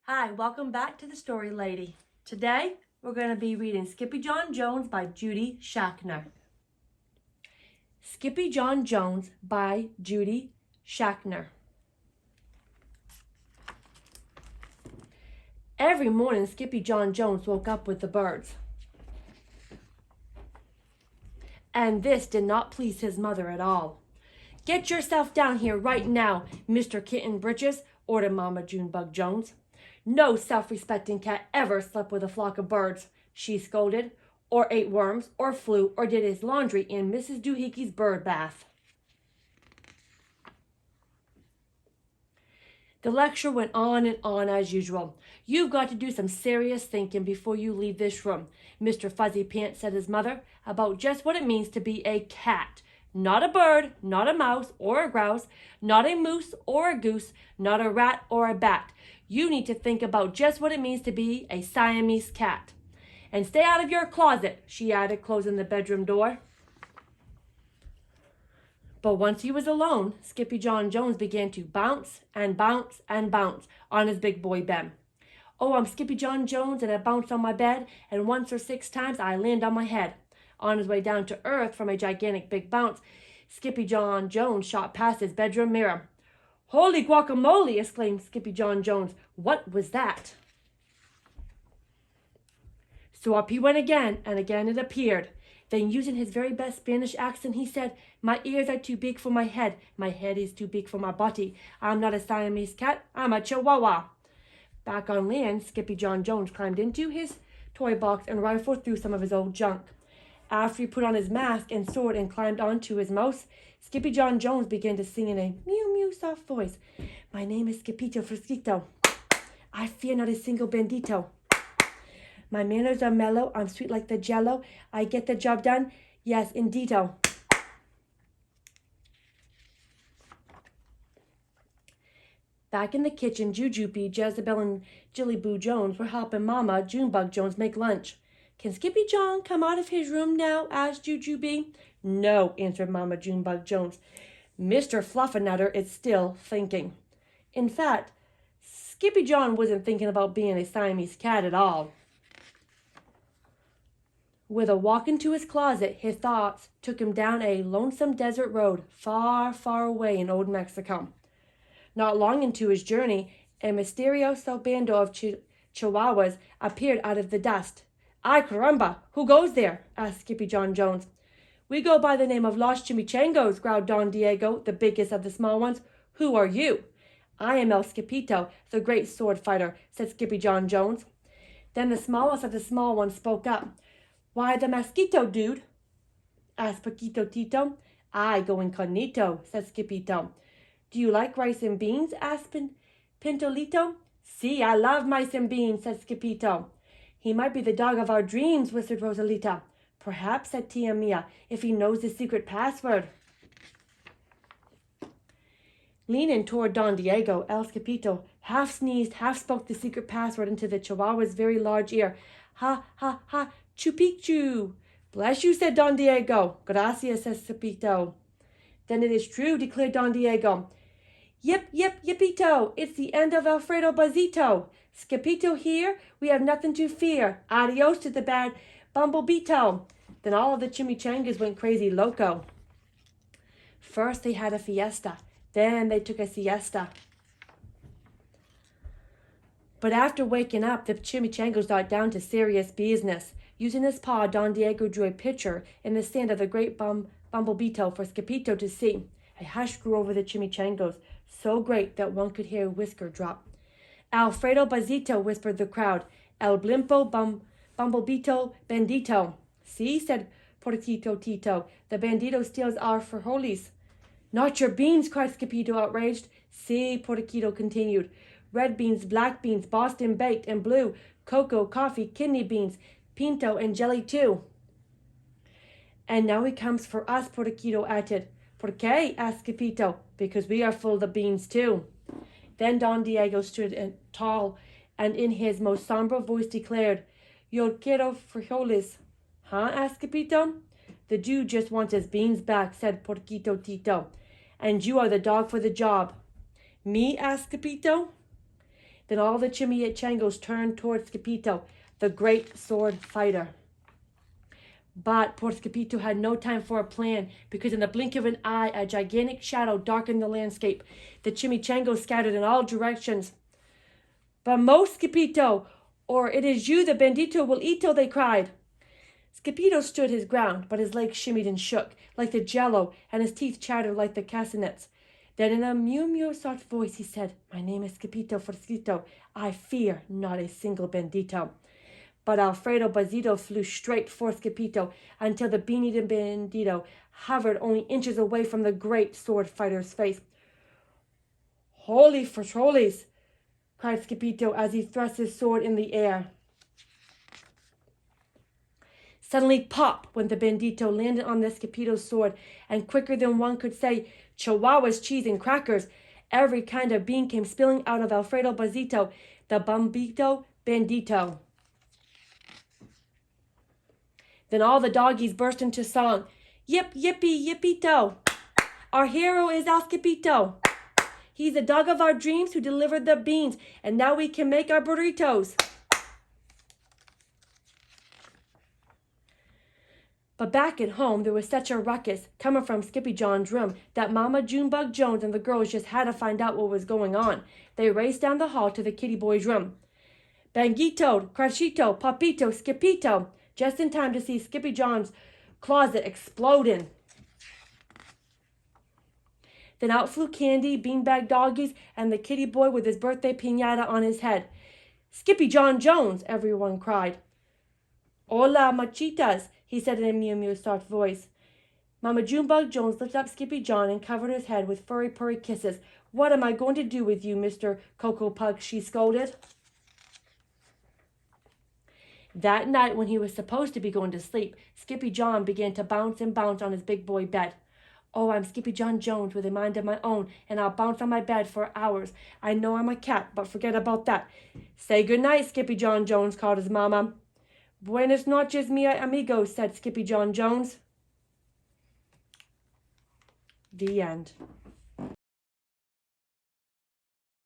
Hi, welcome back to the Story Lady. Today, we're going to be reading Skippyjon Jones by Judy Schachner. Skippyjon Jones by Judy Schachner. Every morning, Skippyjon Jones woke up with the birds. And this did not please his mother at all. "Get yourself down here right now, Mr. Kitten Britches," ordered Mama Junebug Jones. "No self-respecting cat ever slept with a flock of birds," she scolded, "or ate worms, or flew, or did his laundry in Mrs. Doohickeys bird bath." The lecture went on and on as usual. "You've got to do some serious thinking before you leave this room," Mr. Fuzzy Pants said his mother, "about just what it means to be a cat. Not a bird, not a mouse or a grouse, not a moose or a goose, not a rat or a bat. You need to think about just what it means to be a Siamese cat. And stay out of your closet," she added, closing the bedroom door. But once he was alone, Skippyjon Jones began to bounce and bounce and bounce on his big boy bed. "Oh, I'm Skippyjon Jones, and I bounce on my bed, and once or 6 times I land on my head." On his way down to earth from a gigantic big bounce, Skippyjon Jones shot past his bedroom mirror. "Holy guacamole!" exclaimed Skippyjon Jones. "What was that?" So up he went again, and again it appeared. Then, using his very best Spanish accent, he said, "My ears are too big for my head is too big for my body. I'm not a Siamese cat, I'm a Chihuahua." Back on land, Skippyjon Jones climbed into his toy box and rifled through some of his old junk. After he put on his mask and sword and climbed onto his mouse, Skippyjon Jones began to sing in a mew-mew soft voice. "My name is Skippito Frisquito. I fear not a single bandito. My manners are mellow, I'm sweet like the jello. I get the job done, yes, indeedo." Back in the kitchen, Jujubee, Jezebel, and Jillyboo Jones were helping Mama Junebug Jones make lunch. "Can Skippyjon come out of his room now?" asked Jujubee. "No," answered Mama Junebug Jones. "Mr. Fluffernutter is still thinking." In fact, Skippyjon wasn't thinking about being a Siamese cat at all. With a walk into his closet, his thoughts took him down a lonesome desert road far, far away in old Mexico. Not long into his journey, a misterioso bando of Chihuahuas appeared out of the dust. "Ay, caramba, who goes there?" asked Skippyjon Jones. "We go by the name of Los Chimichangos," growled Don Diego, the biggest of the small ones. "Who are you?" "I am El Skippito, the great sword fighter," said Skippyjon Jones. Then the smallest of the small ones spoke up. "Why the mosquito, dude?" asked Paquito Tito. "I go incognito," said Skippito. "Do you like rice and beans?" asked Pintolito. "Si, I love mice and beans," said Skippito. "He might be the dog of our dreams," whispered Rosalita. "Perhaps," said Tia Mia, "if he knows the secret password." Leaning toward Don Diego, El Skippito half sneezed, half spoke the secret password into the Chihuahua's very large ear. "Ha, ha, ha, Chupichu." "Bless you," said Don Diego. "Gracias," said Skippito. "Then it is true," declared Don Diego. "Yip, yip, yippito! It's the end of Alfredo Bazito. Skippito here, we have nothing to fear. Adios to the bad Bumblebeeto." Then all of the chimichangas went crazy loco. First they had a fiesta, then they took a siesta. But after waking up, the chimichangas got down to serious business. Using his paw, Don Diego drew a picture in the sand of the great Bumblebeeto for Skippito to see. A hush grew over the chimichangas, so great that one could hear a whisker drop. "Alfredo Bazito," whispered the crowd. "El Blimpo Bumblebeeto Bandito." "See," said Porquito Tito, "the bandito steals our frijoles." "Not your beans," cried Skippito, outraged. "See," Porquito continued. "Red beans, black beans, Boston baked and blue, cocoa, coffee, kidney beans, pinto, and jelly too." "And now he comes for us," Porquito added. "Por qué?" asked Skippito. "Because we are full of beans too." Then Don Diego stood tall and in his most somber voice declared, "Yo quiero frijoles." "Huh?" asked Skippito. "The dude just wants his beans back," said Porquito Tito. "And you are the dog for the job." "Me?" asked Skippito. Then all the chimichangoes turned toward Skippyjo, the great sword fighter. But poor Skippyjo had no time for a plan, because in the blink of an eye, a gigantic shadow darkened the landscape. The chimichangoes scattered in all directions. "Vamos, Skippyjo, or it is you the bandito will eato," they cried. Skippyjo stood his ground, but his legs shimmied and shook like the jello, and his teeth chattered like the castanets. Then in a mew soft voice he said, "My name is Skippyjo Fosquito. I fear not a single bandito." But Alfredo Bazito flew straight for Skippyjo until the beanie bandito hovered only inches away from the great sword fighter's face. "Holy frijoles!" cried Skippyjo as he thrust his sword in the air. Suddenly, pop, went the bandito, landed on the Skippyjo's sword, and quicker than one could say Chihuahua's cheese and crackers, every kind of bean came spilling out of Alfredo Bazito, the bombito bandito. Then all the doggies burst into song. "Yip, yippee, yippito! Our hero is our Skippyjo. He's the dog of our dreams who delivered the beans, and now we can make our burritos." But back at home, there was such a ruckus coming from Skippyjon's room that Mama Junebug Jones and the girls just had to find out what was going on. They raced down the hall to the kitty boy's room. "Banguito, Crachito, Papito, Skippyjo," just in time to see Skippyjon's closet exploding. Then out flew Candy, beanbag doggies, and the kitty boy with his birthday piñata on his head. "Skippyjon Jones!" everyone cried. "Hola, machitas," he said in a mew soft voice. Mama Junebug Jones lifted up Skippyjon and covered his head with furry purry kisses. "What am I going to do with you, Mr. Cocoa Pug?" she scolded. That night, when he was supposed to be going to sleep, Skippyjon began to bounce and bounce on his big boy bed. "Oh, I'm Skippyjon Jones with a mind of my own, and I'll bounce on my bed for hours. I know I'm a cat, but forget about that." "Say good night, Skippyjon Jones," called his mama. "Buenas noches, mi amigos," said Skippyjon Jones. The end.